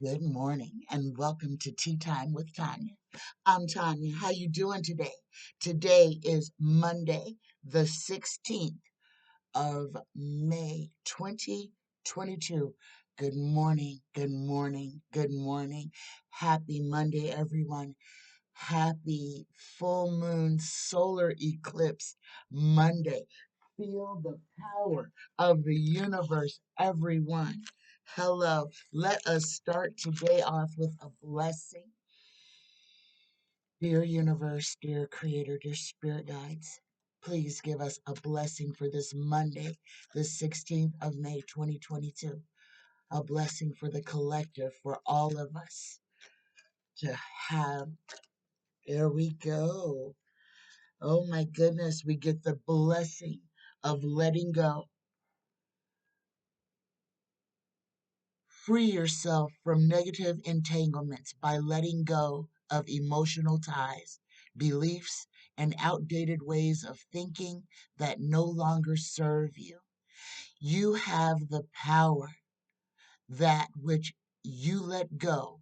Good morning and welcome to Tea Time with Tanya. I'm Tanya. How you doing today? Today is Monday, the 16th of May, 2022. Good morning, good morning, good morning. Happy Monday, everyone. Happy full moon solar eclipse Monday. Feel the power of the universe, everyone. Hello. Let us start today off with a blessing. Dear universe, dear creator, dear spirit guides, please give us a blessing for this Monday, the 16th of May, 2022. A blessing for the collective, for all of us to have. There we go. Oh my goodness, we get the blessing of letting go. Free yourself from negative entanglements by letting go of emotional ties, beliefs, and outdated ways of thinking that no longer serve you. You have the power. That which you let go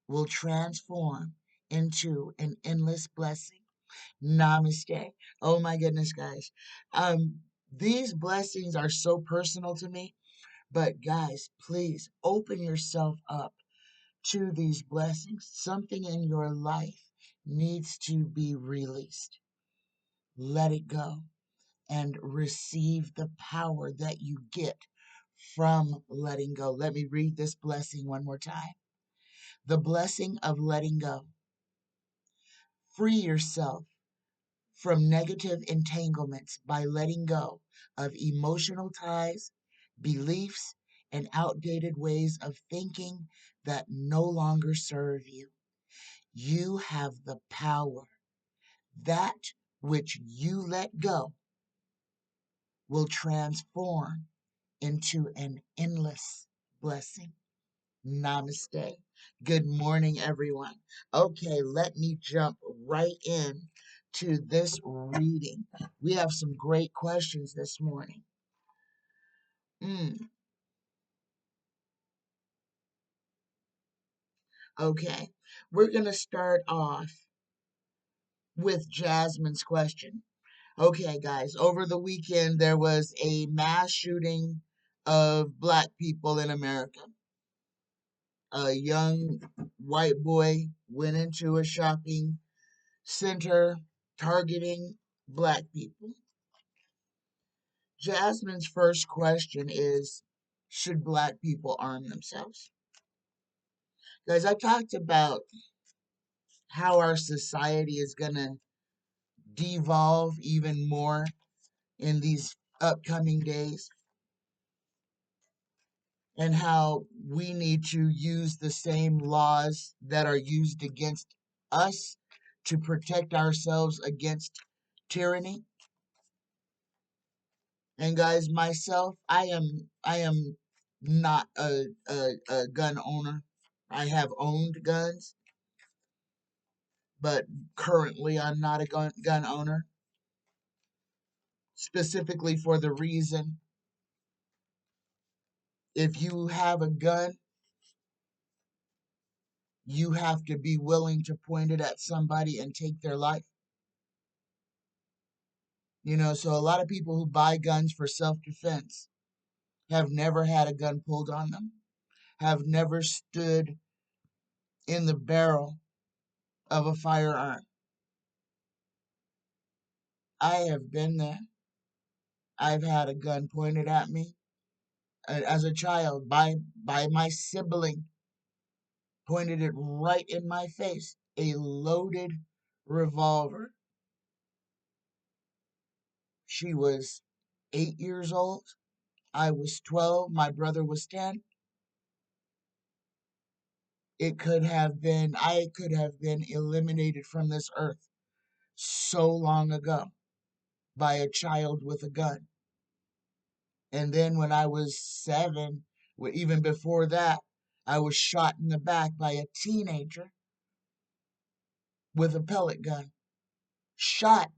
will transform into an endless blessing. Namaste. Oh my goodness, guys. These blessings are so personal to me, but guys, please open yourself up to these blessings. Something in your life needs to be released. Let it go and receive the power that you get from letting go. Let me read this blessing one more time. The blessing of letting go. Free yourself from negative entanglements by letting go of emotional ties, beliefs, and outdated ways of thinking that no longer serve you. You have the power. That which you let go will transform into an endless blessing. Namaste. Good morning, everyone. Okay, let me jump right in to this reading. We have some great questions this morning. Okay, we're going to start off with Jasmine's question. Okay, guys, over the weekend there was a mass shooting of black people in America. A young white boy went into a shopping center targeting black people. Jasmine's first question is, should black people arm themselves? Guys, I talked about how our society is going to devolve even more in these upcoming days, and how we need to use the same laws that are used against us to protect ourselves against tyranny. And guys, myself, I am not a gun owner. I have owned guns, but currently I'm not a gun owner, specifically for the reason, if you have a gun, you have to be willing to point it at somebody and take their life. So a lot of people who buy guns for self-defense have never had a gun pulled on them, have never stood in the barrel of a firearm. I have been there. I've had a gun pointed at me as a child by my sibling, pointed it right in my face, a loaded revolver. She was 8 years old. I was 12. My brother was 10. I could have been eliminated from this earth so long ago by a child with a gun. And then when I was 7, even before that, I was shot in the back by a teenager with a pellet gun. Shot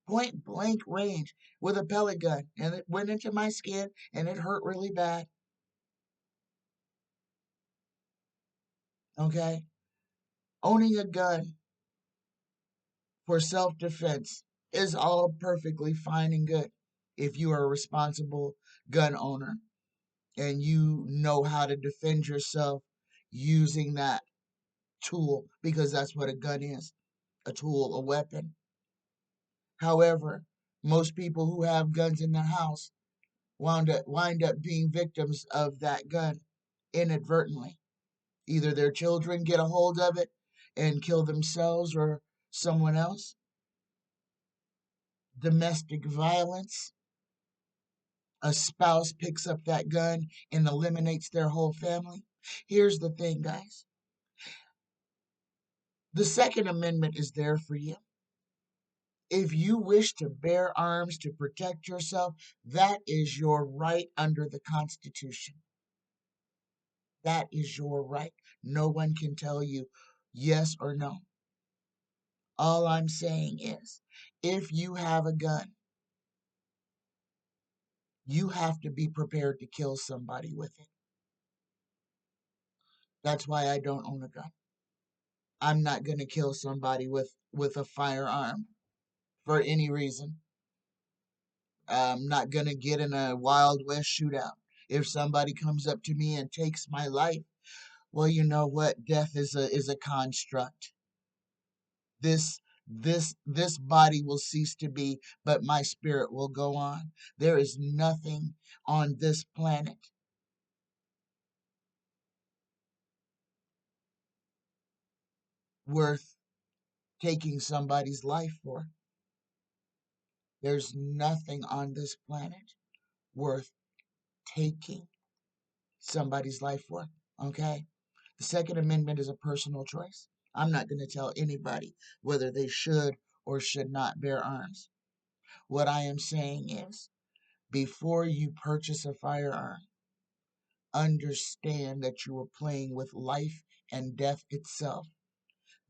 point blank range with a pellet gun. And it went into my skin and it hurt really bad. Okay? Owning a gun for self-defense is all perfectly fine and good if you are a responsible gun owner and you know how to defend yourself using that tool, because that's what a gun is, a tool, a weapon. However, most people who have guns in their house wind up being victims of that gun inadvertently. Either their children get a hold of it and kill themselves or someone else. Domestic violence. A spouse picks up that gun and eliminates their whole family. Here's the thing, guys. The Second Amendment is there for you. If you wish to bear arms to protect yourself, that is your right under the Constitution. That is your right. No one can tell you yes or no. All I'm saying is, if you have a gun, you have to be prepared to kill somebody with it. That's why I don't own a gun. I'm not going to kill somebody with a firearm for any reason. I'm not going to get in a Wild West shootout. If somebody comes up to me and takes my life, well, you know what? Death is a construct. This body will cease to be, but my spirit will go on. There is nothing on this planet worth taking somebody's life for. There's nothing on this planet worth taking somebody's life for. Okay? The Second Amendment is a personal choice. I'm not going to tell anybody whether they should or should not bear arms. What I am saying is, before you purchase a firearm, understand that you are playing with life and death itself.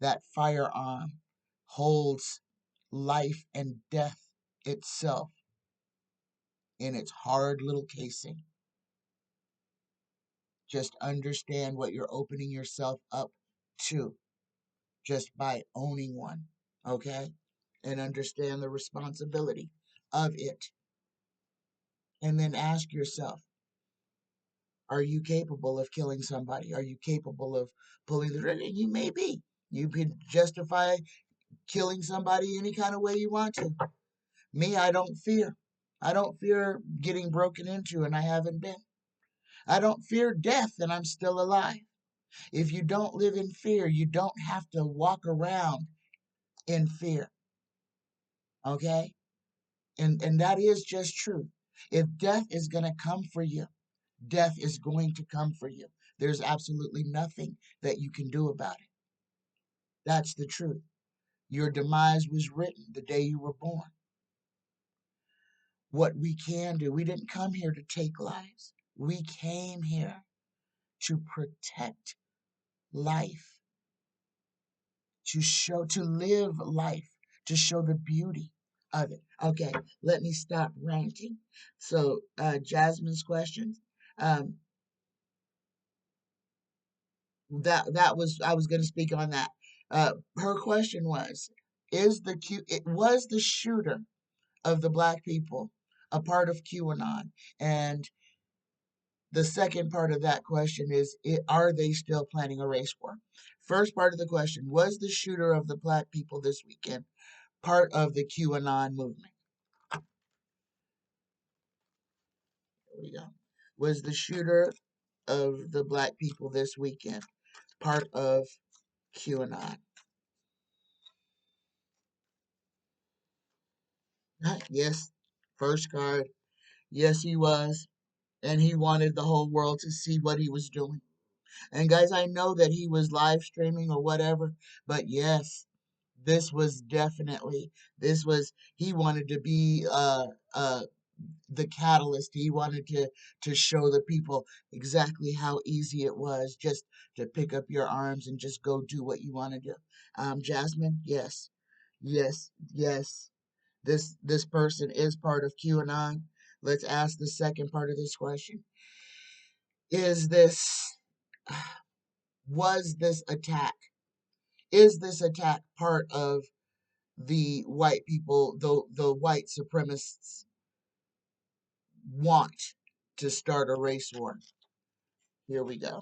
That firearm holds life and death itself in its hard little casing. Just understand what you're opening yourself up to just by owning one, okay? And understand the responsibility of it. And then ask yourself, are you capable of killing somebody? Are you capable of pulling the trigger? And you may be. You can justify killing somebody any kind of way you want to. Me, I don't fear. I don't fear getting broken into, and I haven't been. I don't fear death, and I'm still alive. If you don't live in fear, you don't have to walk around in fear. Okay? And that is just truth. If death is going to come for you, death is going to come for you. There's absolutely nothing that you can do about it. That's the truth. Your demise was written the day you were born. What we can do, we didn't come here to take lives. We came here to protect life, to live life, to show the beauty of it. Okay, let me stop ranting. So, Jasmine's questions. Um, that was I was going to speak on that. Her question was: It was the shooter of the black people a part of QAnon? And the second part of that question is: Are they still planning a race war? First part of the question: Was the shooter of the black people this weekend part of the QAnon movement? There we go. Was the shooter of the black people this weekend part of QAnon? Yes. First card. Yes, he was. And he wanted the whole world to see what he was doing. And guys, I know that he was live streaming or whatever, but yes, this was definitely, he wanted to be the catalyst. He wanted to show the people exactly how easy it was just to pick up your arms and just go do what you want to do. Jasmine, yes, yes, yes. This person is part of QAnon. Let's ask the second part of this question. Is this Was this attack, is this attack part of the white people, the white supremacists want to start a race war? Here we go.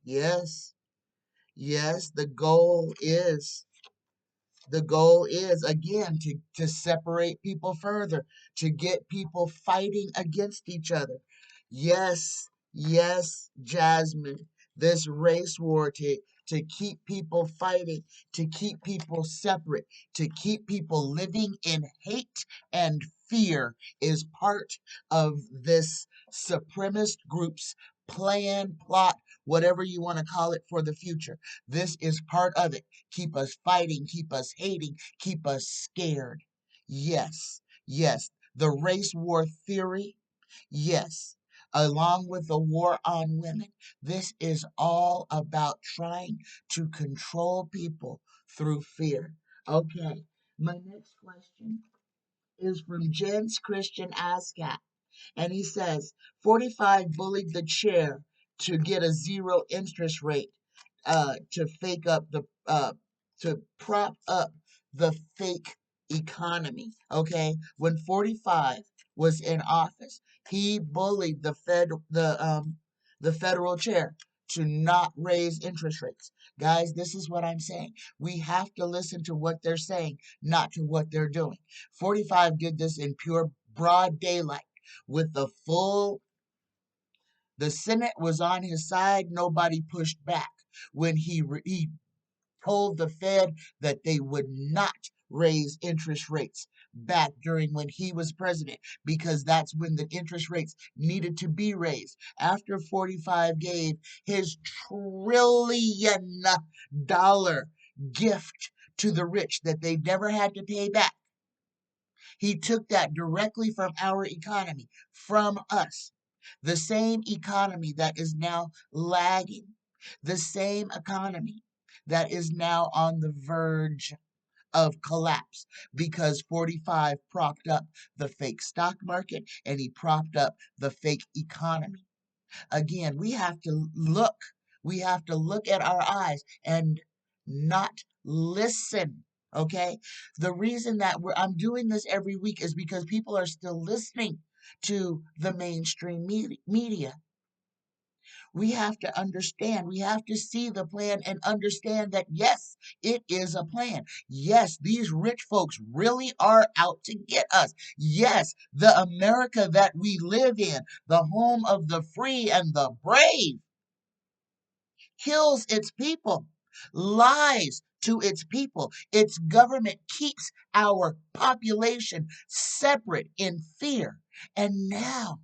Yes, yes, the goal is again to separate people further, to get people fighting against each other. Yes, yes, Jasmine, this race war to keep people fighting, to keep people separate, to keep people living in hate and fear is part of this supremacist group's plan, plot, whatever you want to call it, for the future. This is part of it. Keep us fighting, keep us hating, keep us scared. Yes, yes. The race war theory, yes. Along with the war on women, this is all about trying to control people through fear. Okay, my next question is from Jens Christian ASCAP. And he says 45 bullied the chair to get a zero interest rate, to fake up the to prop up the fake economy. Okay, when 45 was in office, he bullied the federal chair to not raise interest rates. Guys, this is what I'm saying. We have to listen to what they're saying, not to what they're doing. 45 did this in pure broad daylight with the Senate was on his side. Nobody pushed back when he told the Fed that they would not raise interest rates back during when he was president, because that's when the interest rates needed to be raised. After 45 gave his $1 trillion gift to the rich that they never had to pay back, he took that directly from our economy, from us. The same economy that is now lagging, the same economy that is now on the verge of collapse because 45 propped up the fake stock market and he propped up the fake economy. Again, we have to look at our eyes and not listen. Okay, the reason that I'm doing this every week is because people are still listening to the mainstream media. We have to understand, we have to see the plan and understand that yes, it is a plan. Yes, these rich folks really are out to get us. Yes, the America that we live in, the home of the free and the brave, kills its people, lies to its people. Its government keeps our population separate in fear. And now,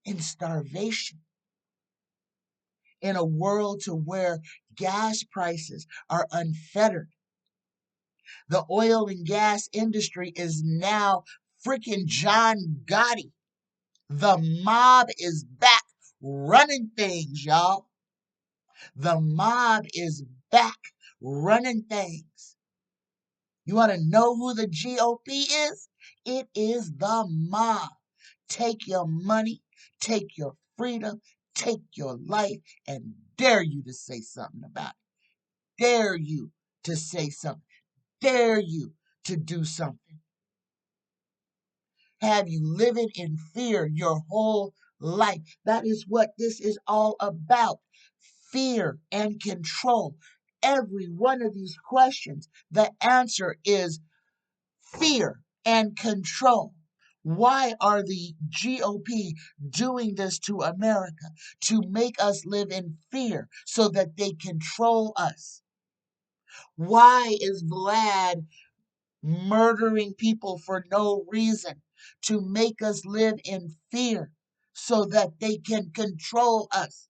in starvation, in a world to where gas prices are unfettered. The oil and gas industry is now freaking John Gotti. The mob is back running things, y'all. The mob is back running things. You want to know who the GOP is? It is the mob. Take your money, take your freedom, take your life, and dare you to say something about it. Dare you to say something. Dare you to do something. Have you living in fear your whole life? That is what this is all about. Fear and control. Every one of these questions, the answer is fear and control. Why are the GOP doing this to America? To make us live in fear so that they control us. Why is Vlad murdering people for no reason? To make us live in fear so that they can control us.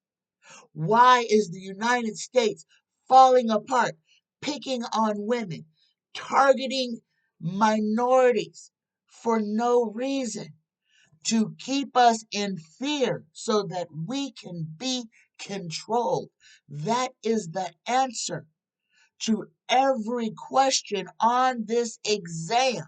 Why is the United States falling apart, picking on women, targeting minorities for no reason? To keep us in fear so that we can be controlled. That is the answer to every question on this exam,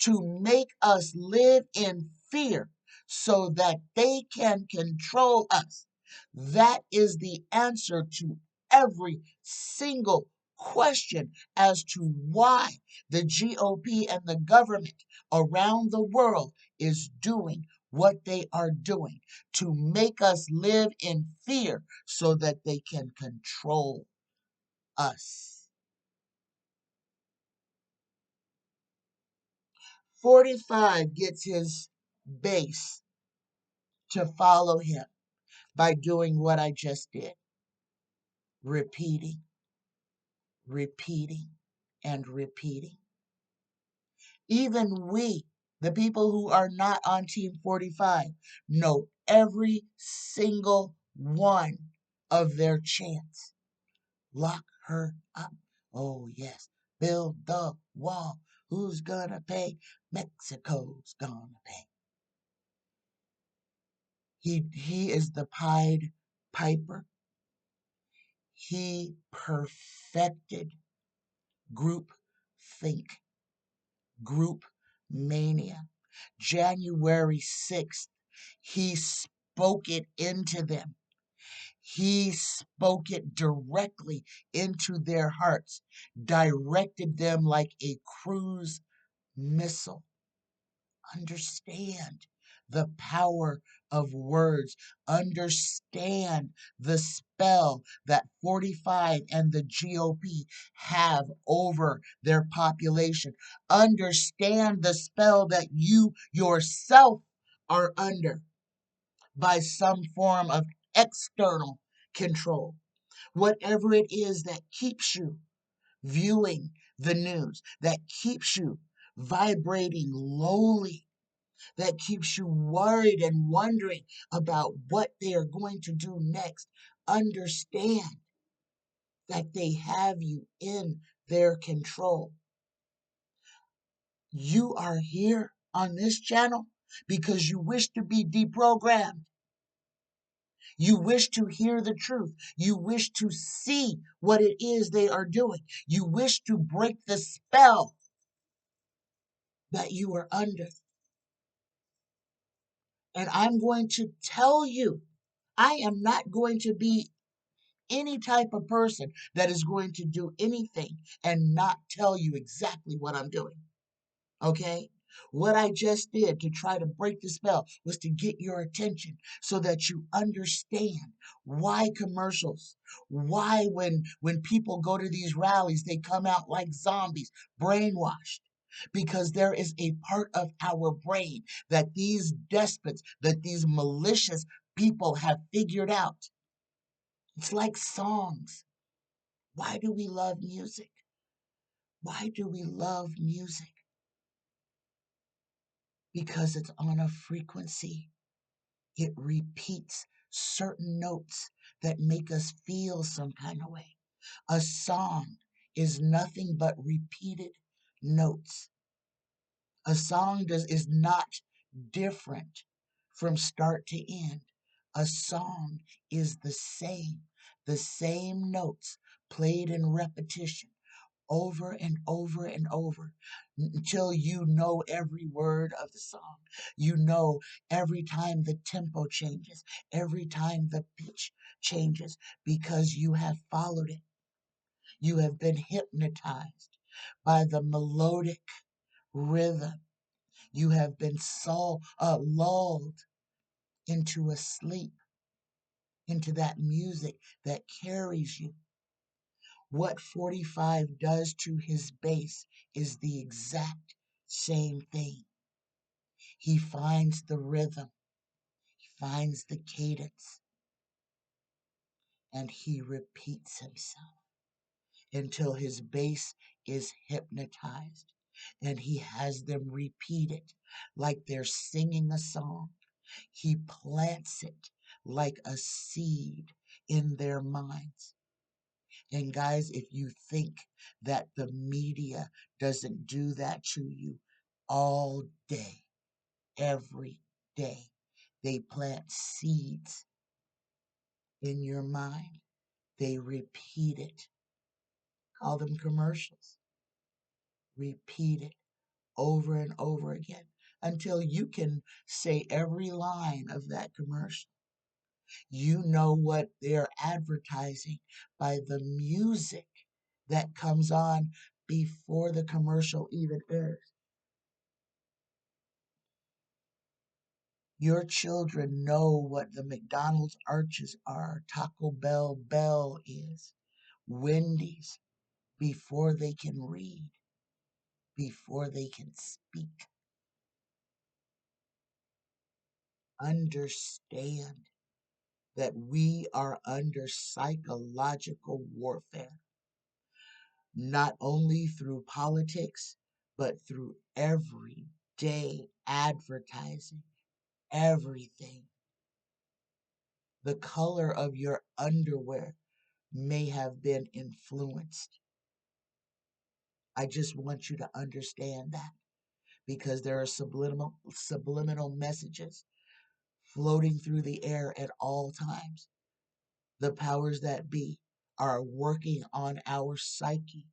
to make us live in fear so that they can control us. That is the answer to every single question as to why the GOP and the government around the world is doing what they are doing, to make us live in fear so that they can control us. 45 gets his base to follow him by doing what I just did, repeating, repeating, and repeating. Even we, the people who are not on Team 45, know every single one of their chants. Lock her up. Oh, yes. Build the wall. Who's gonna pay? Mexico's gonna pay. He is the Pied Piper. He perfected group think, group mania. January 6th, he spoke it into them. He spoke it directly into their hearts, directed them like a cruise missile. Understand the power of words. Understand the spell that 45 and the GOP have over their population. Understand the spell that you yourself are under by some form of external control. Whatever it is that keeps you viewing the news, that keeps you vibrating lowly, that keeps you worried and wondering about what they are going to do next, understand that they have you in their control. You are here on this channel because you wish to be deprogrammed. You wish to hear the truth. You wish to see what it is they are doing. You wish to break the spell that you are under. And I'm going to tell you, I am not going to be any type of person that is going to do anything and not tell you exactly what I'm doing. Okay? What I just did to try to break the spell was to get your attention so that you understand why commercials, why when people go to these rallies, they come out like zombies, brainwashed. Because there is a part of our brain that these despots, that these malicious people have figured out. It's like songs. Why do we love music? Why do we love music? Because it's on a frequency. It repeats certain notes that make us feel some kind of way. A song is nothing but repeated notes. A song is not different from start to end. A song is the same notes played in repetition over and over and over until you know every word of the song. You know every time the tempo changes, every time the pitch changes, because you have followed it. You have been hypnotized by the melodic rhythm. You have been lulled into a sleep, into that music that carries you. What 45 does to his base is the exact same thing. He finds the rhythm, he finds the cadence, and he repeats himself until his base is hypnotized, and he has them repeat it like they're singing a song. He plants it like a seed in their minds. And guys, if you think that the media doesn't do that to you all day, every day, they plant seeds in your mind. They repeat it. Call them commercials. Repeat it over and over again until you can say every line of that commercial. You know what they're advertising by the music that comes on before the commercial even airs. Your children know what the McDonald's arches are, Taco Bell is, Wendy's, before they can read, before they can speak. Understand that we are under psychological warfare, not only through politics, but through everyday advertising, everything. The color of your underwear may have been influenced. I just want you to understand that because there are subliminal messages floating through the air at all times. The powers that be are working on our psyche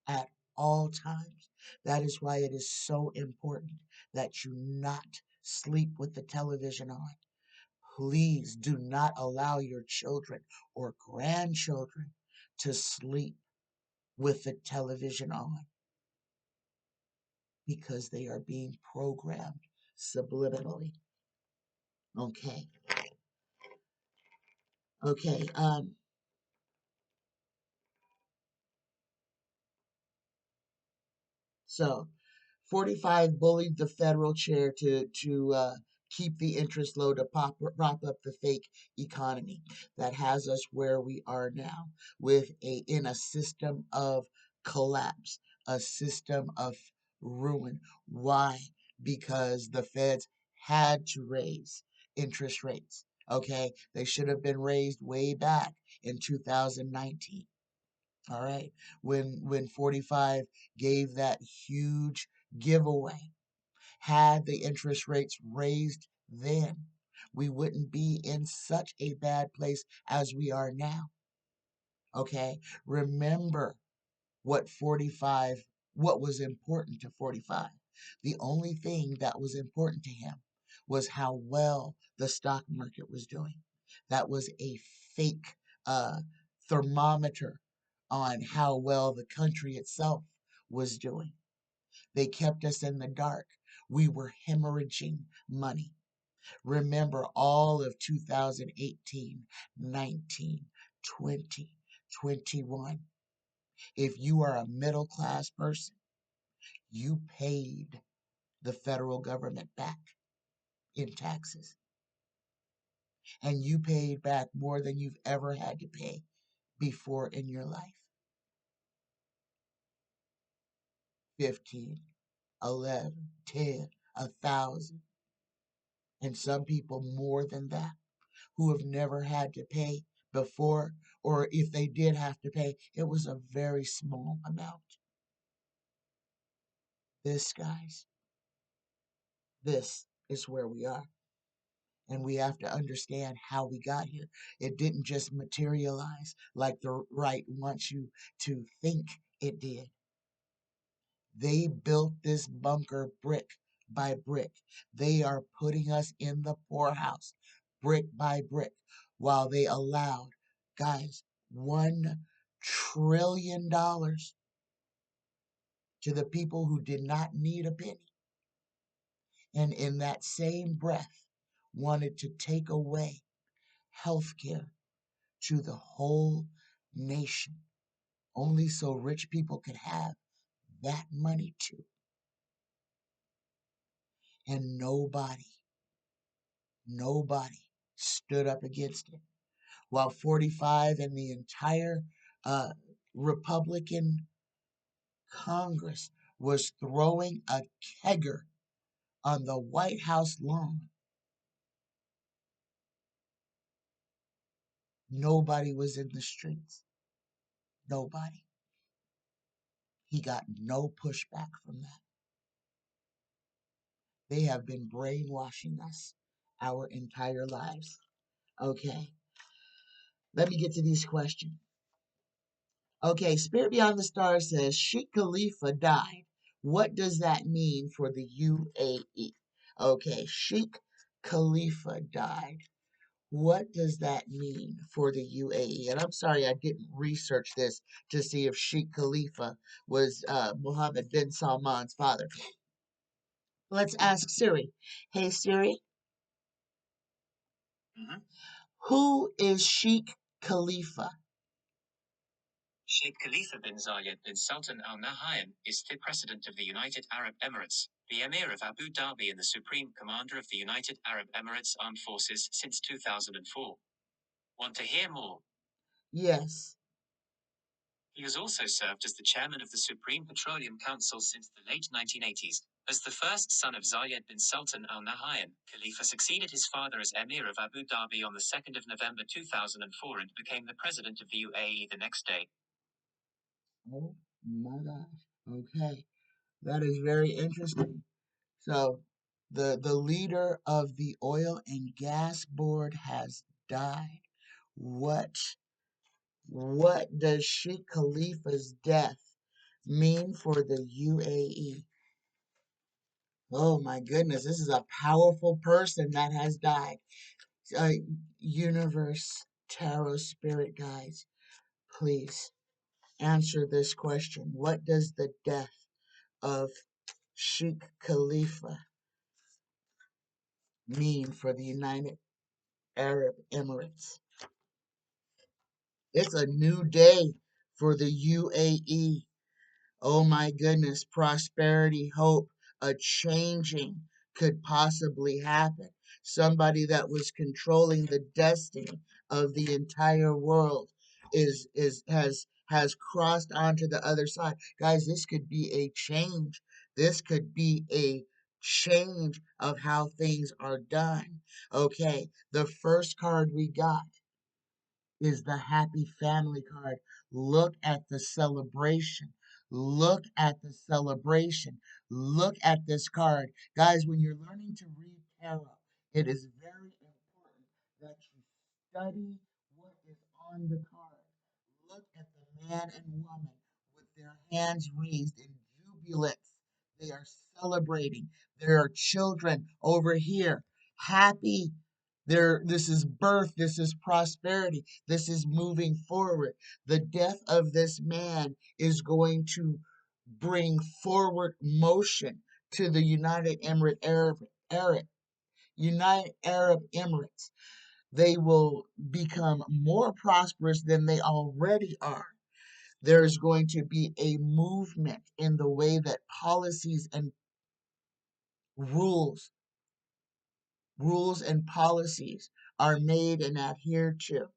at all times. That is why it is so important that you not sleep with the television on. Please do not allow your children or grandchildren to sleep with the television on because they are being programmed subliminally. Okay. Okay. So 45 bullied the federal chair to keep the interest low to prop up the fake economy that has us where we are now with in a system of collapse, a system of ruin. Why? Because the feds had to raise interest rates. Okay, they should have been raised way back in 2019. All right. When 45 gave that huge giveaway, had the interest rates raised then, we wouldn't be in such a bad place as we are now. Okay? Remember what 45 what was important to 45. The only thing that was important to him was how well the stock market was doing. That was a fake uh, thermometer on how well the country itself was doing. They kept us in the dark. We were hemorrhaging money. Remember all of 2018, 19, 20, 21. If you are a middle class person, you paid the federal government back in taxes. And you paid back more than you've ever had to pay before in your life. 15, 11, 10, 1,000. And some people more than that who have never had to pay before, or if they did have to pay, it was a very small amount. This, guys, this is where we are. And we have to understand how we got here. It didn't just materialize like the right wants you to think it did. They built this bunker brick by brick. They are putting us in the poorhouse brick by brick while they allowed, guys, $1 trillion to the people who did not need a penny. And in that same breath, wanted to take away health care to the whole nation, only so rich people could have that money too. And nobody stood up against it. While 45 and the entire uh, Republican Congress was throwing a kegger on the White House lawn, nobody was in the streets. Nobody. He got no pushback from that. They have been brainwashing us our entire lives. Okay, let me get to these questions. Okay, Spirit Beyond the Stars says Sheikh Khalifa died. What does that mean for the UAE? Okay, Sheikh Khalifa died. What does that mean for the UAE? And I'm sorry I didn't research this to see if Sheikh Khalifa was Mohammed bin Salman's father. Let's ask Siri. Hey Siri, who is Sheikh Khalifa? Sheikh Khalifa bin Zayed bin Sultan Al Nahyan is the President of the United Arab Emirates, the Emir of Abu Dhabi and the Supreme Commander of the United Arab Emirates Armed Forces since 2004. Want to hear more? Yes. He has also served as the chairman of the Supreme Petroleum Council since the late 1980s. As the first son of Zayed bin Sultan Al Nahyan, Khalifa succeeded his father as Emir of Abu Dhabi on the 2nd of November 2004 and became the president of the UAE the next day. Oh my gosh. Okay. That is very interesting. So the leader of the oil and gas board has died. What what does Sheikh Khalifa's death mean for the UAE? Oh my goodness, this is a powerful person that has died. Uh, Universe Tarot Spirit Guides, please answer this question. What does the death of Sheikh Khalifa mean for the United Arab Emirates? It's a new day for the UAE. Oh my goodness, prosperity, hope, a changing could possibly happen. Somebody that was controlling the destiny of the entire world has crossed onto the other side. Guys, this could be a change. This could be a change of how things are done. Okay, the first card we got is the happy family card. Look at the celebration. Look at the celebration. Look at this card. Guys, when you're learning to read tarot, it is very important that you study what is on the card. Look at the man and woman with their hands raised in jubilance. They are celebrating. There are children over here. Happy. This is birth. This is prosperity. This is moving forward. The death of this man is going to bring forward motion to the United Arab Emirates. They will become more prosperous than they already are. There's going to be a movement in the way that policies and rules, rules and policies are made and adhered to.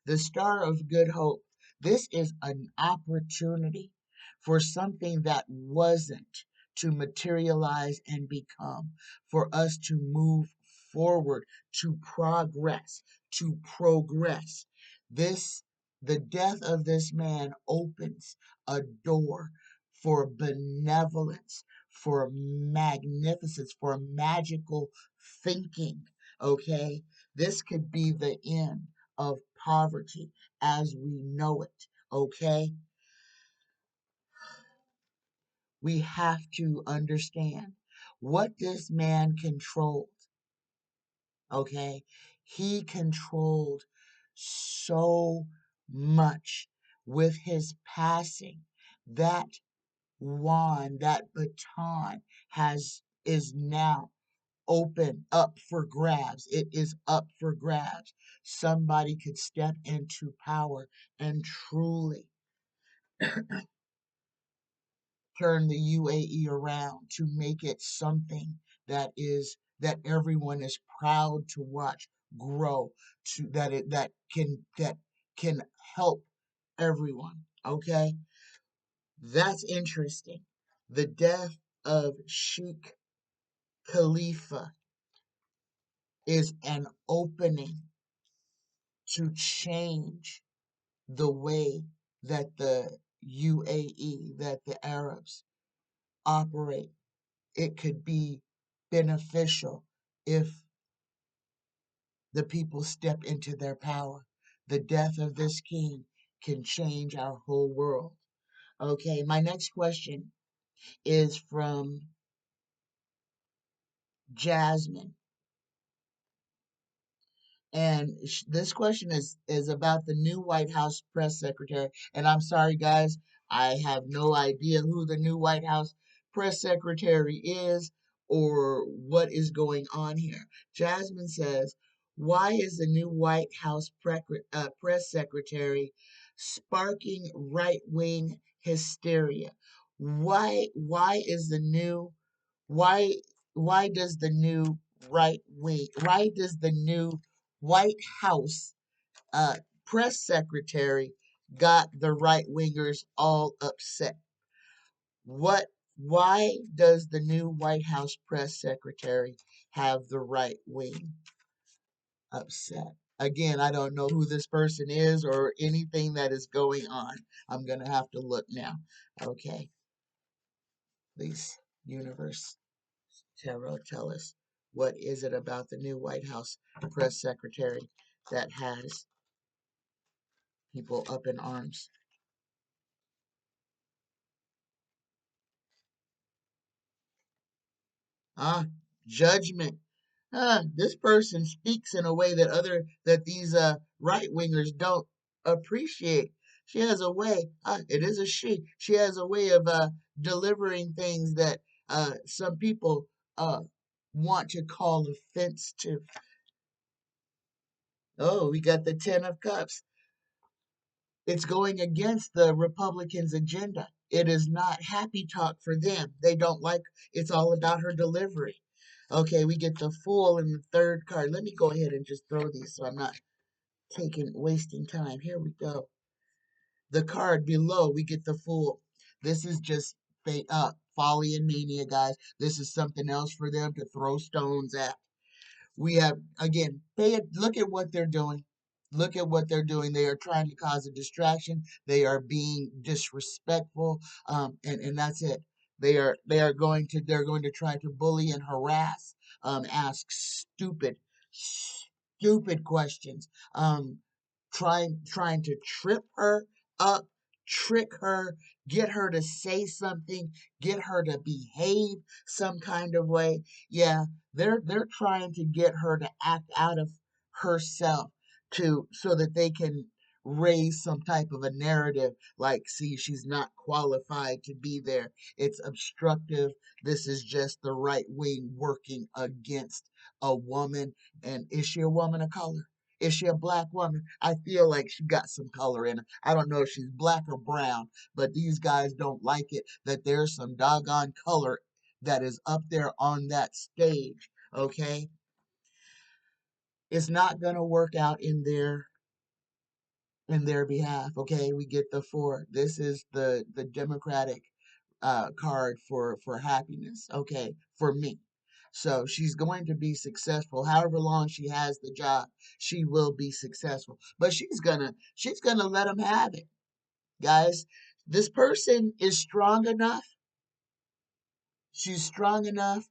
The Star of Good Hope. This is an opportunity for something that wasn't to materialize and become, for us to move forward, to progress, to progress. This, the death of this man opens a door for benevolence, for magnificence, for magical thinking. Okay, this could be the end of poverty as we know it. Okay, we have to understand what this man controlled. Okay, he controlled so much with his passing. That wand, that baton is now open up for grabs. It is up for grabs. Somebody could step into power and truly turn the UAE around to make it something that everyone is proud to watch grow, to that can help everyone. Okay, that's interesting. The death of Sheikh Khalifa is an opening to change the way that the UAE, that the Arabs operate. It could be beneficial if the people step into their power. The death of this king can change our whole world. Okay, my next question. is from Jasmine. And this question is about the new White House press secretary. And I'm sorry, guys, I have no idea who the new White House press secretary is or what is going on here. Jasmine says, "Why is the new White House press secretary sparking right wing hysteria? Why is the new why why does the new why does the new White House uh, press secretary got the right wingers all upset? What why does the new White House press secretary have the right wing upset? Again, I don't know who this person is or anything that is going on. I'm gonna have to look now. Okay, please, universe. Tarot, tell us, what is it about the new White House press secretary that has people up in arms? Ah, judgment. This person speaks in a way that these right wingers don't appreciate. She has a way. It is a she. She has a way of delivering things that some people want to call offense to. Oh, we got the Ten of Cups. It's going against the Republicans' agenda. It is not happy talk for them. They don't like it's all about her delivery. Okay, we get the Fool in the third card. Let me go ahead and just throw these so I'm not wasting time. Here we go. The card below, we get the Fool. This is just folly and mania, guys. This is something else for them to throw stones at. We have again look at what they're doing. Look at what they're doing. They are trying to cause a distraction. They are being disrespectful, and that's it. They're going to try to bully and harass, ask stupid questions, trying to trip her up, trick her, get her to say something, get her to behave some kind of way. Yeah, they're trying to get her to act out of herself to so that they can raise some type of a narrative like, see, she's not qualified to be there, it's obstructive, this is just the right wing working against a woman. And is she a woman of color? Is she a black woman? I feel like she got some color in her. I don't know if she's black or brown, but these guys don't like it that there's some doggone color that is up there on that stage. Okay, it's not gonna work out in their behalf. Okay, we get the four. This is the Democratic card for happiness. Okay, for me. So she's going to be successful. However long she has the job, she will be successful. But she's gonna let them have it, guys. This person is strong enough. She's strong enough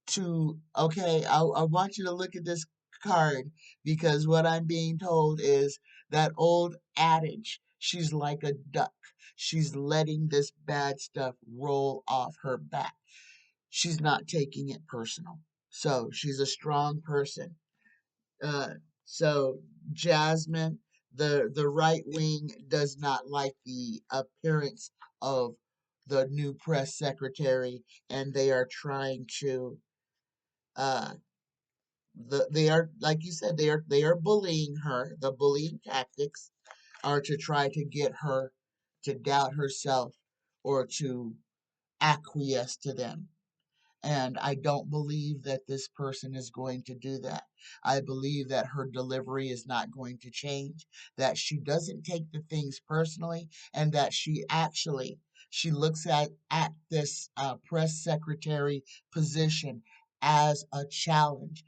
to, okay, I want you to look at this card because what I'm being told is that old adage, she's like a duck. She's letting this bad stuff roll off her back. She's not taking it personal. So she's a strong person. Uh, so Jasmine, the right wing does not like the appearance of the new press secretary, and they are trying to uh they are, like you said, they are bullying her. The bullying tactics are to try to get her to doubt herself or to acquiesce to them. And I don't believe that this person is going to do that. I believe that her delivery is not going to change, that she doesn't take the things personally, and that she looks at this press secretary position as a challenge,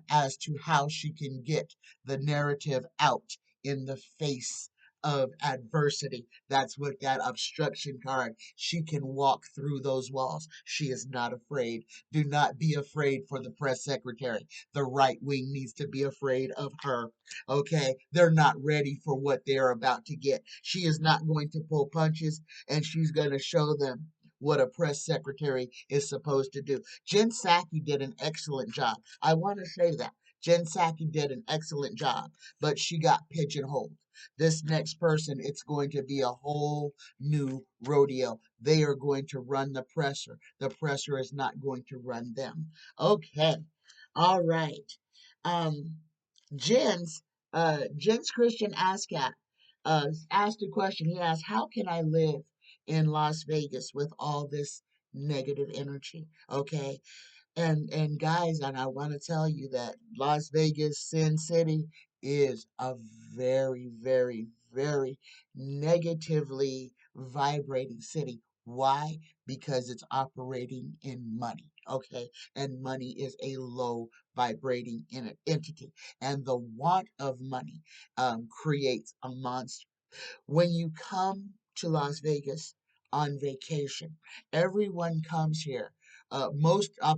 as to how she can get the narrative out in the face of adversity. That's what that obstruction card. She can walk through those walls. She is not afraid. Do not be afraid for the press secretary. The right wing needs to be afraid of her. Okay? They're not ready for what they're about to get. She is not going to pull punches, and she's going to show them what a press secretary is supposed to do. Jen Psaki did an excellent job. I want to say that. Jen Psaki did an excellent job, but she got pigeonholed. This next person, it's going to be a whole new rodeo. They are going to run the presser. The presser is not going to run them. Okay. All right. Um, Jen's Jen's Christian ASCAP asked a question. He asked, "How can I live in Las Vegas with all this negative energy?" Okay, and guys, and I want to tell you that Las Vegas, Sin City, is a very, very, very negatively vibrating city. Why? Because it's operating in money, okay? And money is a low vibrating entity. And the want of money creates a monster. When you come to Las Vegas on vacation, everyone comes here. I'll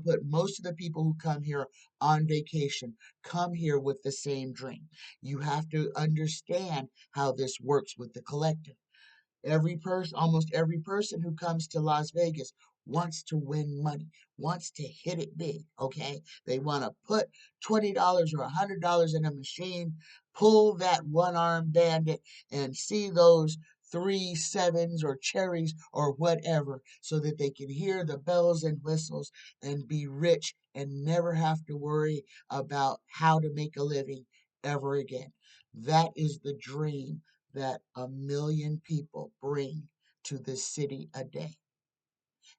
put most of the people who come here on vacation come here with the same dream. You have to understand how this works with the collective. Almost every person who comes to Las Vegas wants to win money, wants to hit it big, okay? They want to put $20 or $100 in a machine, pull that one-armed bandit, and see those three sevens or cherries or whatever so that they can hear the bells and whistles and be rich and never have to worry about how to make a living ever again. That is the dream that 1 million people bring to this city a day.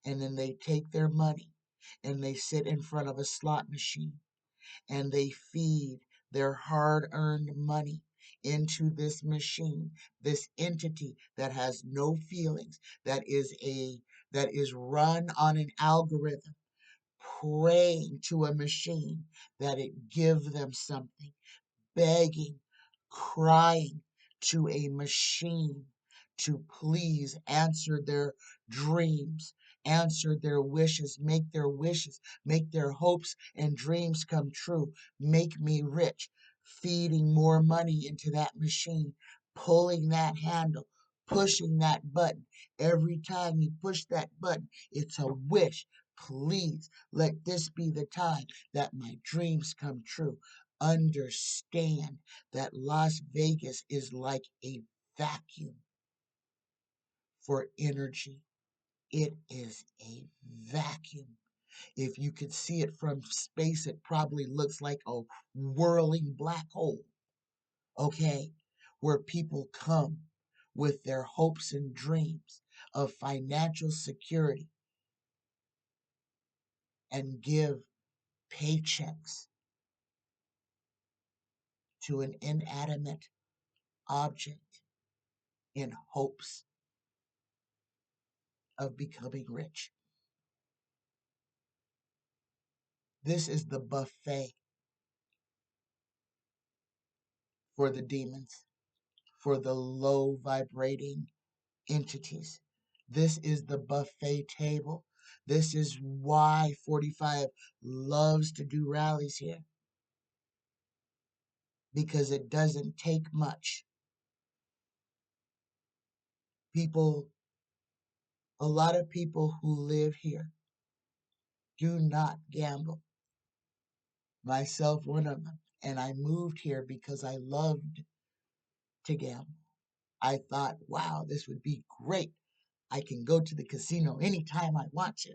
And then they take their money and they sit in front of a slot machine and they feed their hard earned money into this machine, this entity that has no feelings, that is run on an algorithm, praying to a machine that it give them something, begging, crying to a machine to please answer their dreams, answer their wishes, make their hopes and dreams come true, make me rich, feeding more money into that machine, pulling that handle, pushing that button. Every time you push that button, it's a wish. Please let this be the time that my dreams come true. Understand that Las Vegas is like a vacuum for energy. It is a vacuum. If you could see it from space, it probably looks like a whirling black hole, okay? Where people come with their hopes and dreams of financial security and give paychecks to an inanimate object in hopes of becoming rich. This is the buffet for the demons, for the low vibrating entities. This is the buffet table. This is why 45 loves to do rallies here, because it doesn't take much. People, a lot of people who live here do not gamble. Myself, one of them. And I moved here because I loved to gamble. I thought, wow, this would be great. I can go to the casino anytime I want to.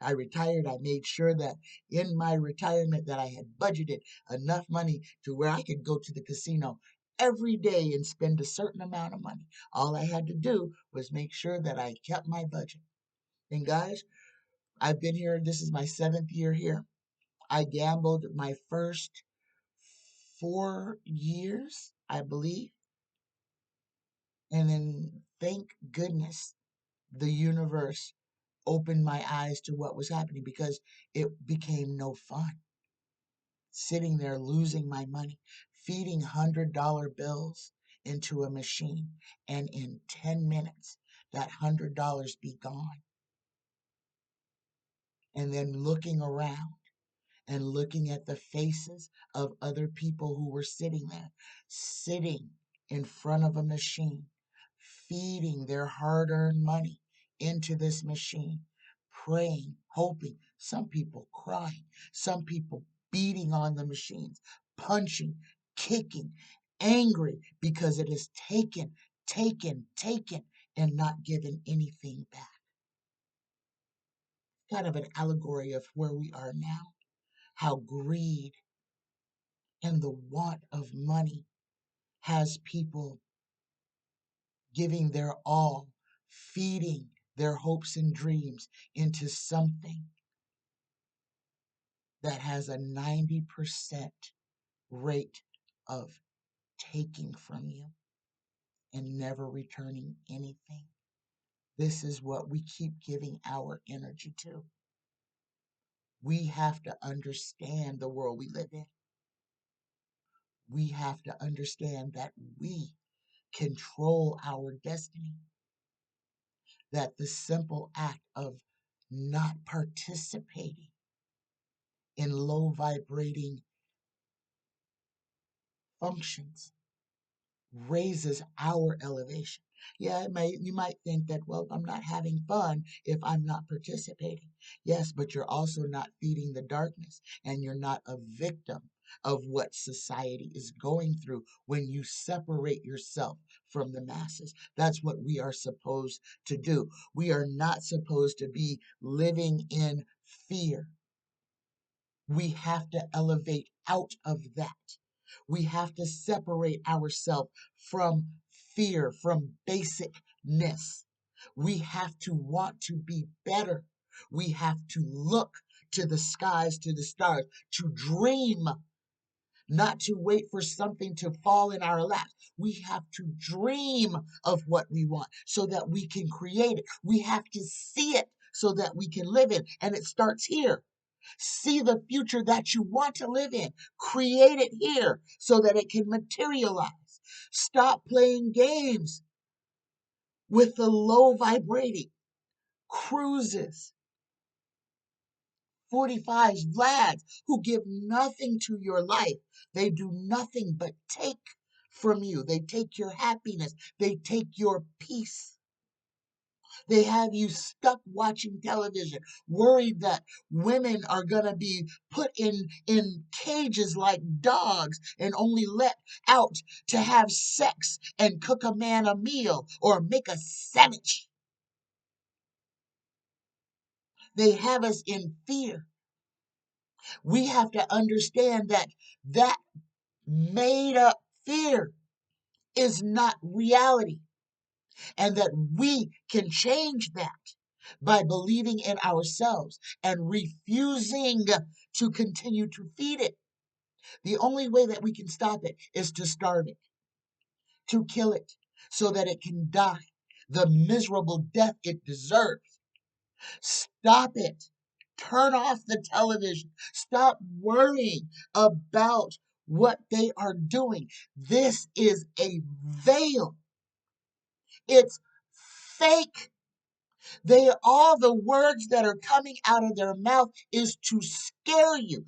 I retired. I made sure that in my retirement that I had budgeted enough money to where I could go to the casino every day and spend a certain amount of money. All I had to do was make sure that I kept my budget. And guys, I've been here. This is my 7th year here. I gambled my first 4 years, I believe. And then thank goodness the universe opened my eyes to what was happening, because it became no fun. Sitting there losing my money, feeding $100 bills into a machine, and in 10 minutes, that $100 be gone. And then looking around and looking at the faces of other people who were sitting there, sitting in front of a machine, feeding their hard earned money into this machine, praying, hoping, some people crying, some people beating on the machines, punching, kicking, angry because it is taken, taken, and not given anything back. Kind of an allegory of where we are now, how greed and the want of money has people giving their all, feeding their hopes and dreams into something that has a 90% rate of taking from you and never returning anything. This is what we keep giving our energy to. We have to understand the world we live in. We have to understand that we control our destiny, that the simple act of not participating in low vibrating functions raises our elevation. Yeah, you might think that, well, I'm not having fun if I'm not participating. Yes, but you're also not feeding the darkness, and you're not a victim of what society is going through when you separate yourself from the masses. That's what we are supposed to do. We are not supposed to be living in fear. We have to elevate out of that. We have to separate ourselves from fear, from basicness. We have to want to be better. We have to look to the skies, to the stars, to dream, not to wait for something to fall in our laps. We have to dream of what we want so that we can create it. We have to see it so that we can live it. And it starts here. See the future that you want to live in. Create it here so that it can materialize. Stop playing games with the low vibrating cruises, 45s, Vlads, who give nothing to your life. They do nothing but take from you. They take your happiness. They take your peace. They have you stuck watching television, worried that women are going to be put in cages like dogs and only let out to have sex and cook a man a meal or make a sandwich. They have us in fear. We have to understand that that made up fear is not reality, and that we can change that by believing in ourselves and refusing to continue to feed it. The only way that we can stop it is to starve it, to kill it, so that it can die the miserable death it deserves. Stop it. Turn off the television. Stop worrying about what they are doing. This is a veil. It's fake. All the words that are coming out of their mouth is to scare you.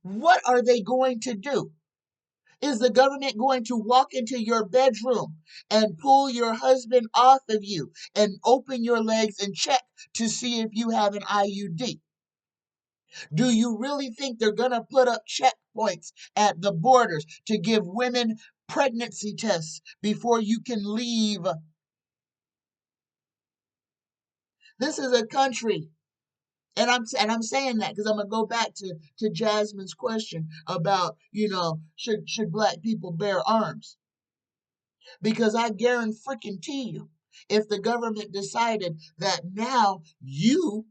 What are they going to do? Is the government going to walk into your bedroom and pull your husband off of you and open your legs and check to see if you have an IUD? Do you really think they're going to put up checkpoints at the borders to give women pregnancy tests before you can leave? This is a country. And I'm saying that because I'm gonna go back to Jasmine's question about, should black people bear arms? Because I guarantee you, if the government decided that now you,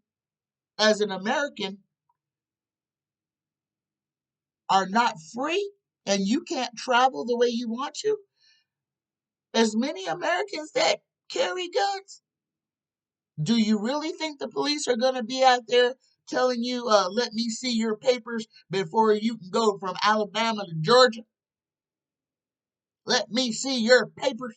as an American, are not free and you can't travel the way you want to, as many Americans that carry guns, do you really think the police are gonna be out there telling you, let me see your papers before you can go from Alabama to Georgia? Let me see your papers.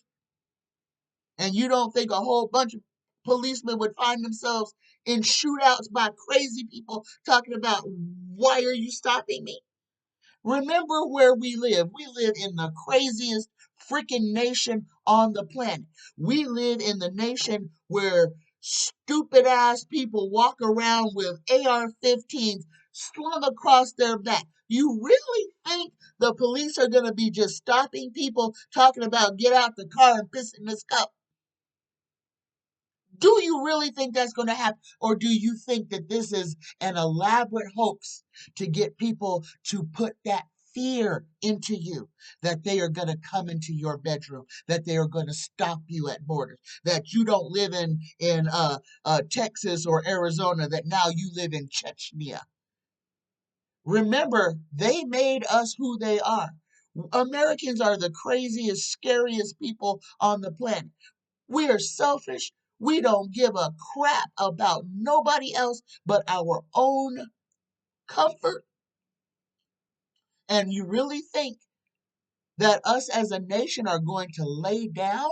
And you don't think a whole bunch of policemen would find themselves in shootouts by crazy people talking about, why are you stopping me? Remember where we live. We live in the craziest freaking nation on the planet. We live in the nation where stupid ass people walk around with AR-15s slung across their back. You really think the police are going to be just stopping people talking about get out the car and piss in this cup? Do you really think that's going to happen? Or do you think that this is an elaborate hoax to get people to put that fear into you that they are going to come into your bedroom, that they are going to stop you at borders, that you don't live in Texas or Arizona, that now you live in Chechnya? Remember, they made us who they are. Americans are the craziest, scariest people on the planet. We are selfish. We don't give a crap about nobody else but our own comfort. And you really think that us as a nation are going to lay down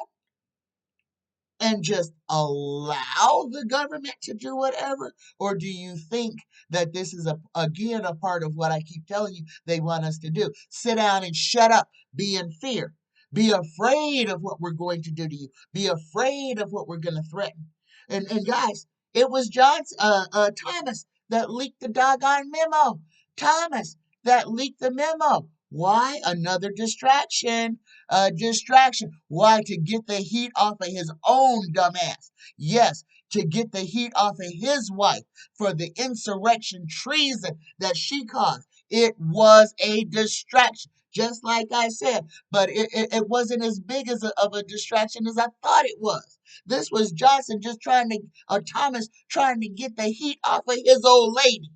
and just allow the government to do whatever? Or do you think that this is again a part of what I keep telling you they want us to do? Sit down and shut up, be in fear, be afraid of what we're going to do to you, be afraid of what we're going to threaten. And guys, it was Thomas that leaked the doggone memo. Thomas that leaked the memo. Why? Another distraction. A distraction. Why? To get the heat off of his own dumbass. Yes, to get the heat off of his wife for the insurrection treason that she caused. It was a distraction, just like I said, but it wasn't as big of a distraction as I thought it was. This was Johnson just Thomas trying to get the heat off of his old lady.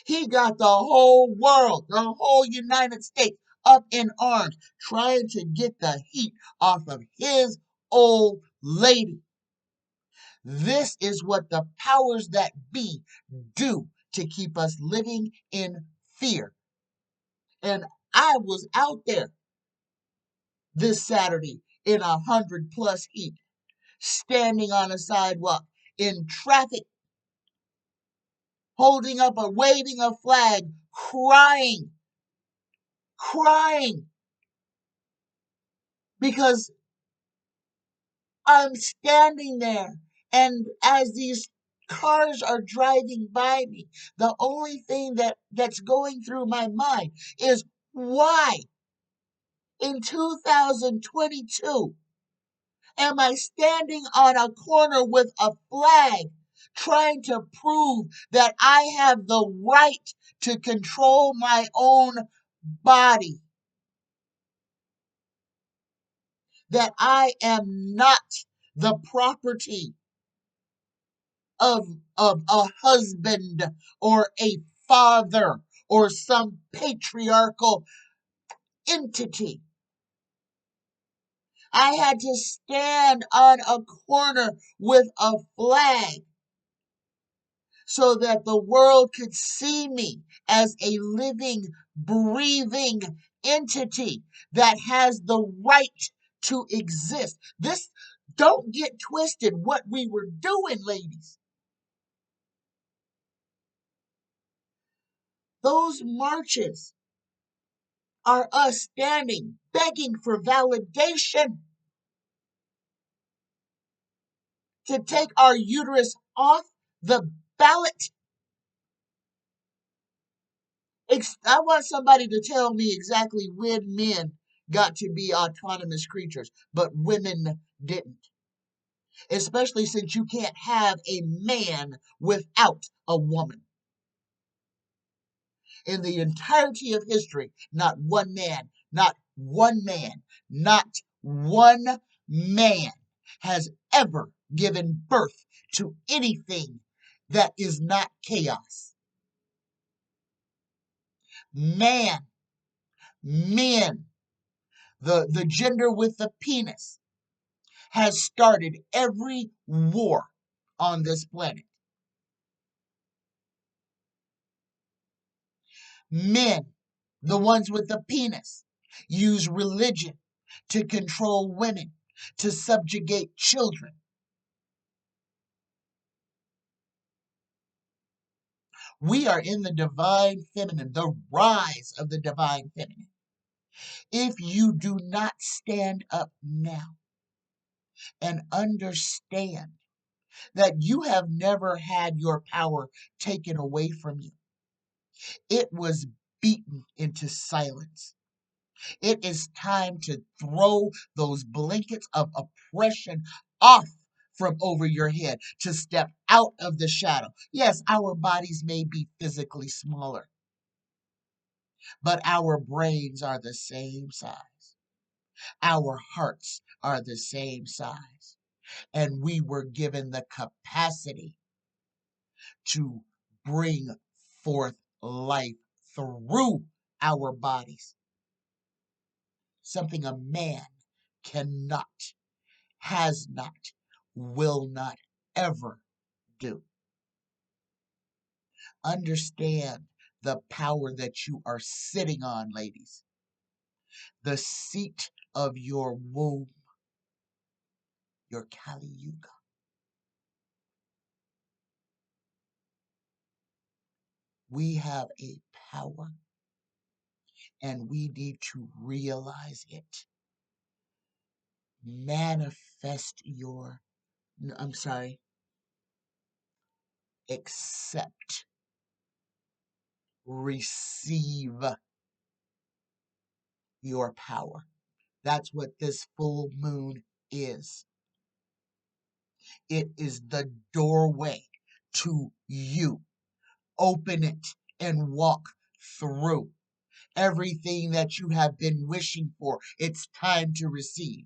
He got the whole world, the whole United States up in arms, trying to get the heat off of his old lady. This is what the powers that be do to keep us living in fear. And I was out there this Saturday in 100+ heat, standing on a sidewalk in traffic, holding up waving a flag, crying, because I'm standing there, and as these cars are driving by me, the only thing that's going through my mind is why in 2022 am I standing on a corner with a flag trying to prove that I have the right to control my own body, that I am not the property of, of a husband or a father or some patriarchal entity. I had to stand on a corner with a flag so that the world could see me as a living, breathing entity that has the right to exist. This, don't get twisted what we were doing, ladies. Those marches are us standing, begging for validation to take our uterus off the ballot. I want somebody to tell me exactly when men got to be autonomous creatures, but women didn't. Especially since you can't have a man without a woman. In the entirety of history, not one man, not one man, not one man has ever given birth to anything that is not chaos. Man, men, the gender with the penis, has started every war on this planet. Men, the ones with the penis, use religion to control women, to subjugate children. We are in the divine feminine, the rise of the divine feminine. If you do not stand up now and understand that you have never had your power taken away from you. It was beaten into silence. It is time to throw those blankets of oppression off from over your head, to step out of the shadow. Yes, our bodies may be physically smaller, but our brains are the same size. Our hearts are the same size. And we were given the capacity to bring forth life through our bodies. Something a man cannot, has not, will not ever do. Understand the power that you are sitting on, ladies. The seat of your womb, your Kali Yuga. We have a power and we need to realize it. Manifest your, I'm sorry, accept, receive your power. That's what this full moon is. It is the doorway to you. Open it and walk through. Everything that you have been wishing for, it's time to receive.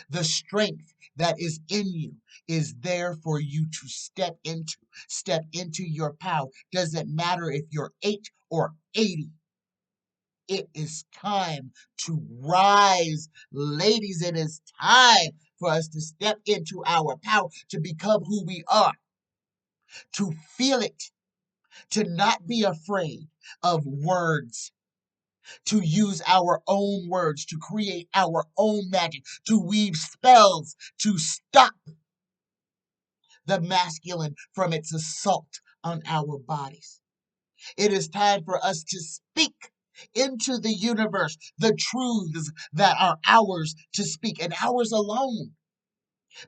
The strength that is in you is there for you to step into. Step into your power. Doesn't matter if you're 8 or 80. It is time to rise. Ladies, it is time for us to step into our power, to become who we are, to feel it, to not be afraid of words, to use our own words, to create our own magic, to weave spells, to stop the masculine from its assault on our bodies. It is time for us to speak into the universe the truths that are ours to speak, and ours alone.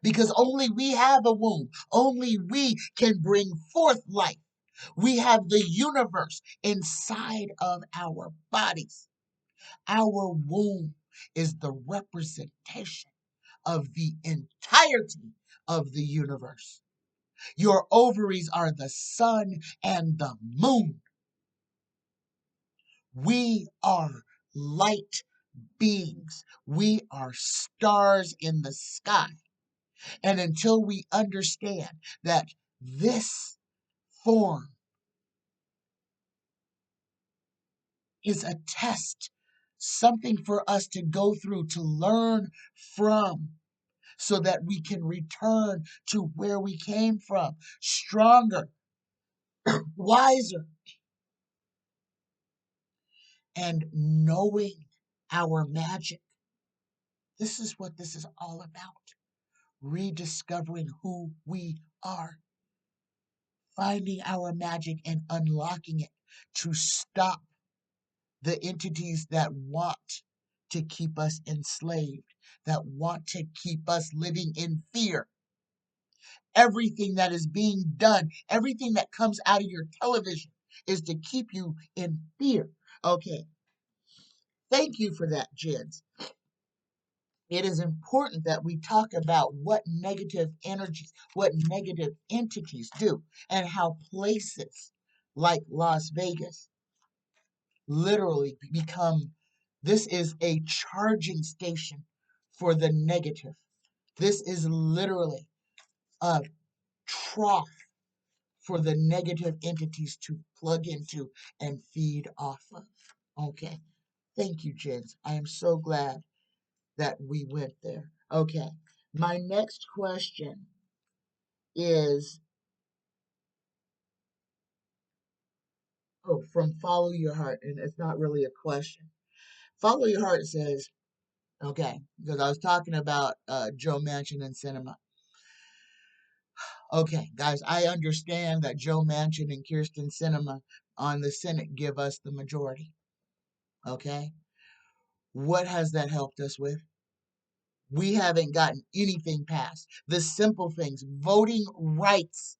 Because only we have a womb. Only we can bring forth life. We have the universe inside of our bodies. Our womb is the representation of the entirety of the universe. Your ovaries are the sun and the moon. We are light beings. We are stars in the sky. And until we understand that this form is a test, something for us to go through, to learn from, so that we can return to where we came from, stronger, wiser, and knowing our magic. This is what this is all about. Rediscovering who we are, finding our magic and unlocking it to stop the entities that want to keep us enslaved, that want to keep us living in fear. Everything that is being done, everything that comes out of your television is to keep you in fear. Okay, thank you for that, Jens. It is important that we talk about what negative energies, what negative entities do, and how places like Las Vegas literally become, this is a charging station for the negative. This is literally a trough for the negative entities to plug into and feed off of. Okay. Thank you, Jens. I am so glad that we went there. Okay. My next question is, from Follow Your Heart, and it's not really a question. Follow Your Heart says, okay, because I was talking about Joe Manchin and cinema. Okay, guys, I understand that Joe Manchin and Kirsten Sinema on the Senate give us the majority. Okay? What has that helped us with? We haven't gotten anything passed. The simple things, voting rights.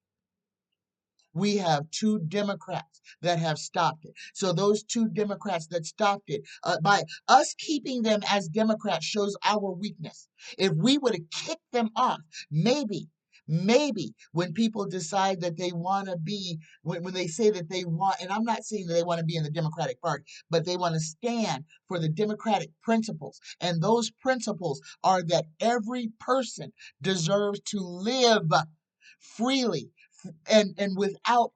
We have two Democrats that have stopped it. So those two Democrats that stopped it, by us keeping them as Democrats shows our weakness. If we would have kicked them off, maybe when people decide that they want to be, when they say that they want, and I'm not saying that they want to be in the Democratic Party, but they want to stand for the Democratic principles. And those principles are that every person deserves to live freely and without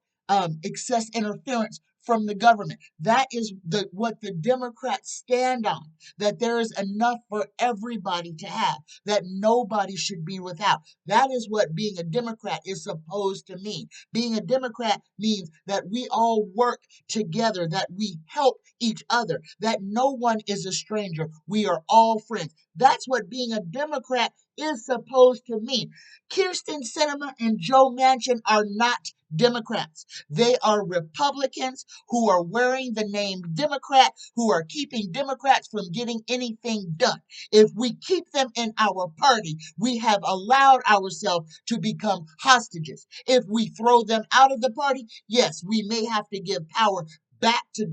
excess interference from the government. That is what the Democrats stand on, that there is enough for everybody to have, that nobody should be without. That is what being a Democrat is supposed to mean. Being a Democrat means that we all work together, that we help each other, that no one is a stranger. We are all friends. That's what being a Democrat is supposed to mean. Kyrsten Sinema and Joe Manchin are not Democrats. They are Republicans who are wearing the name Democrat, who are keeping Democrats from getting anything done. If we keep them in our party, we have allowed ourselves to become hostages. If we throw them out of the party, yes, we may have to give power back to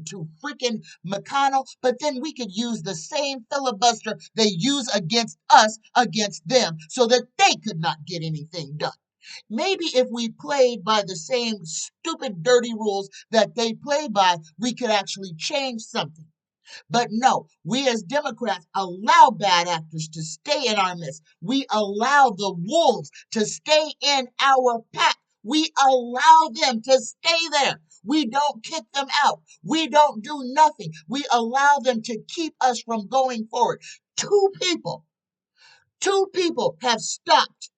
freaking McConnell, but then we could use the same filibuster they use against us against them so that they could not get anything done. Maybe if we played by the same stupid, dirty rules that they play by, we could actually change something. But no, we as Democrats allow bad actors to stay in our midst. We allow the wolves to stay in our pack. We allow them to stay there. We don't kick them out. We don't do nothing. We allow them to keep us from going forward. Two people have stopped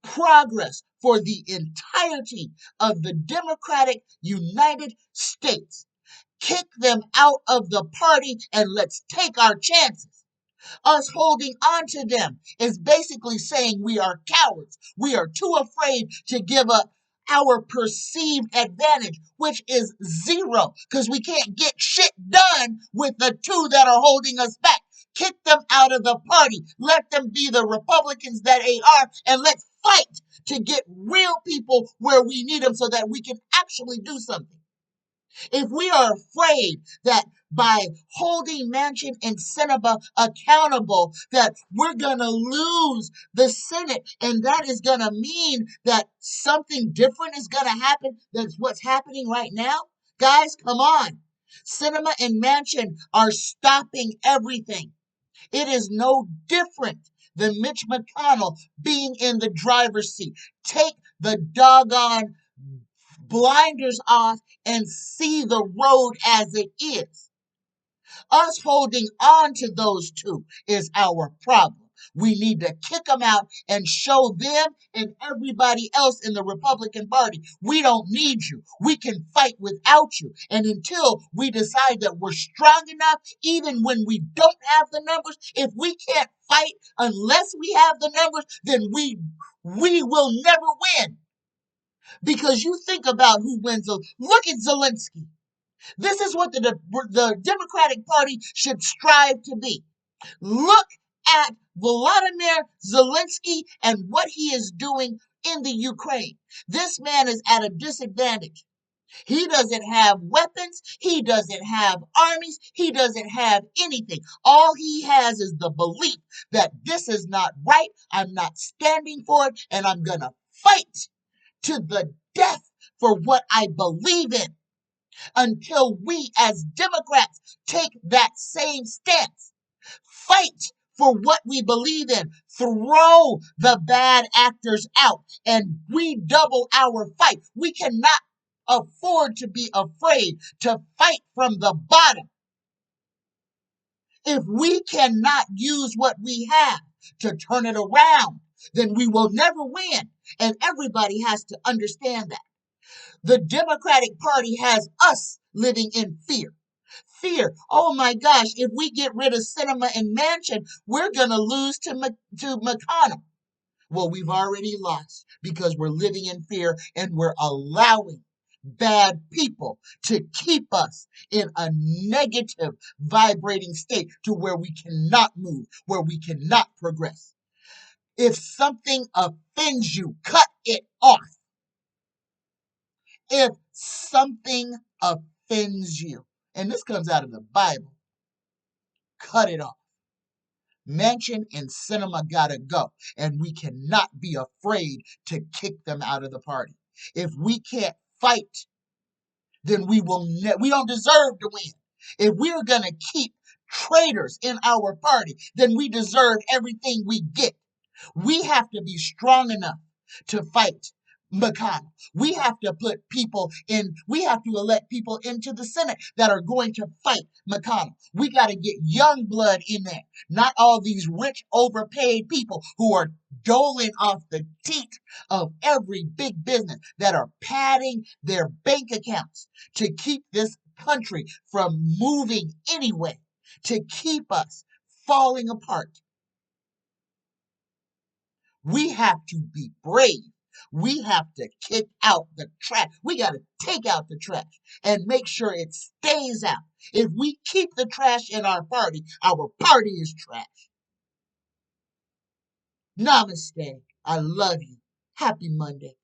progress for the entirety of the Democratic United States. Kick them out of the party and let's take our chances. Us holding on to them is basically saying we are cowards. We are too afraid to give up our perceived advantage, which is zero, because we can't get shit done with the two that are holding us back. Kick them out of the party. Let them be the Republicans that they are, and let's fight to get real people where we need them so that we can actually do something. If we are afraid that by holding Manchin and Sinema accountable, that we're going to lose the Senate, and that is going to mean that something different is going to happen than what's happening right now, guys, come on. Sinema and Manchin are stopping everything. It is no different than Mitch McConnell being in the driver's seat. Take the doggone blinders off and see the road as it is. Us holding on to those two is our problem. We need to kick them out and show them and everybody else in the Republican Party, we don't need you. We can fight without you. And until we decide that we're strong enough, even when we don't have the numbers, if we can't fight unless we have the numbers, then we will never win. Because you think about who wins. Look at Zelensky. This is what the Democratic Party should strive to be. Look at Volodymyr Zelensky and what he is doing in the Ukraine. This man is at a disadvantage. He doesn't have weapons. He doesn't have armies. He doesn't have anything. All he has is the belief that this is not right. I'm not standing for it, and I'm going to fight to the death for what I believe in until we as Democrats take that same stance. Fight for what we believe in. Throw the bad actors out and redouble our fight. We cannot afford to be afraid to fight from the bottom. If we cannot use what we have to turn it around, then we will never win. And everybody has to understand that. The Democratic Party has us living in fear. Fear. Oh my gosh, if we get rid of Sinema and Manchin, we're going to lose to McConnell. Well, we've already lost because we're living in fear and we're allowing bad people to keep us in a negative vibrating state to where we cannot move, where we cannot progress. If something offends you, cut it off. If something offends you, and this comes out of the Bible, cut it off. Mansion and cinema gotta go, and we cannot be afraid to kick them out of the party. If we can't fight, then we don't deserve to win. If we're gonna keep traitors in our party, then we deserve everything we get. We have to be strong enough to fight McConnell. We have to put people in, we have to elect people into the Senate that are going to fight McConnell. We got to get young blood in there, not all these rich, overpaid people who are doling off the teat of every big business, that are padding their bank accounts to keep this country from moving anyway, to keep us falling apart. We have to be brave. We have to kick out the trash. We got to take out the trash and make sure it stays out. If we keep the trash in our party is trash. Namaste. I love you. Happy Monday.